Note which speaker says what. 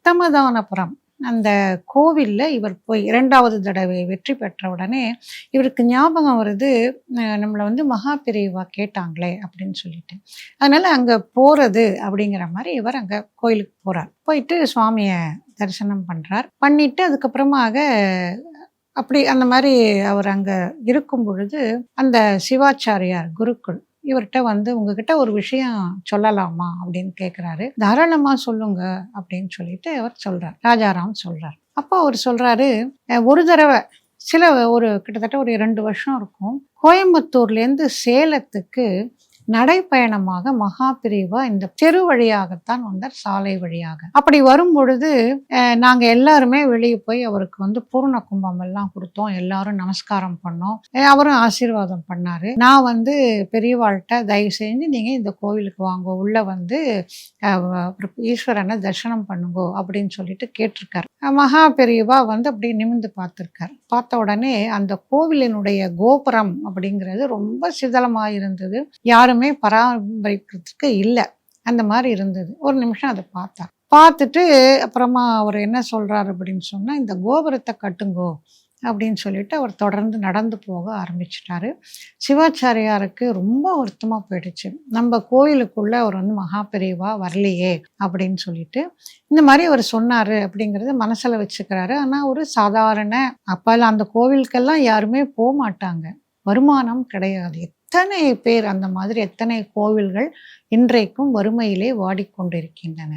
Speaker 1: உத்தமதானபுரம் அந்த கோவில்ல இவர் போய் 2வது தடவை வெற்றி பெற்ற உடனே, இவருக்கு ஞாபகம் வருது, நம்மள வந்து மகா பெரியவா கேட்டாங்களே அப்படின்னு சொல்லிட்டு. அதனால அங்க போறது அப்படிங்கிற மாரி இவர் அங்க கோயிலுக்கு போறார். போயிட்டு சுவாமிய தரிசனம் பண்றார். பண்ணிட்டு அதுக்கப்புறமாக அப்படி அந்த மாரி அவர் அங்க இருக்கும் பொழுது, அந்த சிவாச்சாரியார் குருக்கள் இவர்ட்ட வந்து "உங்ககிட்ட ஒரு விஷயம் சொல்லலாமா?" அப்படின்னு கேட்குறாரு. "தாராளமா சொல்லுங்க" அப்படின்னு சொல்லிட்டு அவர் சொல்றார். ராஜாராம் சொல்றார். அப்போ அவர் சொல்றாரு, ஒரு தடவ ஒரு கிட்டத்தட்ட ஒரு 2 வருஷம் இருக்கும். கோயம்புத்தூர்லேருந்து சேலத்துக்கு நடைப்பயணமாக மகா பெரியவா இந்த தெரு வழியாகத்தான் வந்தார், சாலை வழியாக. அப்படி வரும்பொழுது நாங்க எல்லாருமே வெளிய போய் அவருக்கு வந்து பூரண கும்பம் எல்லாம் குடுத்தோம். எல்லாரும் நமஸ்காரம் பண்ணோம். அவரும் ஆசீர்வாதம் பண்ணாரு. நான் வந்து பெரியவாள்ட்ட "தயவு செஞ்சு நீங்க இந்த கோவிலுக்கு வாங்கோ. உள்ள வந்து ஈஸ்வரன தரிசனம் பண்ணுங்கோ" அப்படின்னு சொல்லிட்டு கேட்டிருக்காரு. மகா பெரியவா வந்து அப்படியே நிமிர்ந்து பார்த்துருக்காரு. பார்த்த உடனே அந்த கோவிலினுடைய கோபுரம் அப்படிங்கிறது ரொம்ப சிதலமா இருந்தது. யாருமே பராமரிக்கிறதுக்கு இல்ல. அந்த மாரி இருந்தது. ஒரு நிமிஷம் அத பார்த்தார். பார்த்துட்டு அப்புறமா அவரு என்ன சொல்றாரு அப்படின்னு சொன்னா, "இந்த கோபுரத்த கட்டுங்கோ" அப்படின்னு சொல்லிட்டு அவர் தொடர்ந்து நடந்து போக ஆரம்பிச்சுட்டாரு. சிவாச்சாரியாருக்கு ரொம்ப வருத்தமா போயிடுச்சு. "நம்ப கோயிலுக்குள்ள அவர் வந்து மகா பெரியவா வரலையே" அப்படின்னு சொல்லிட்டு. இந்த மாரி அவர் சொன்னாரு அப்படிங்கிறத மனசுல வச்சுக்கிறாரு. ஆனா ஒரு சாதாரண அப்பல்லாம் அந்த கோவிலுக்கெல்லாம் யாருமே போமாட்டாங்க. வருமானம் கிடையாது. எத்தனை பேர் அந்த மாதிரி எத்தனை கோவில்கள் இன்றைக்கும் வறுமையிலே வாடிக்கொண்டிருக்கின்றன.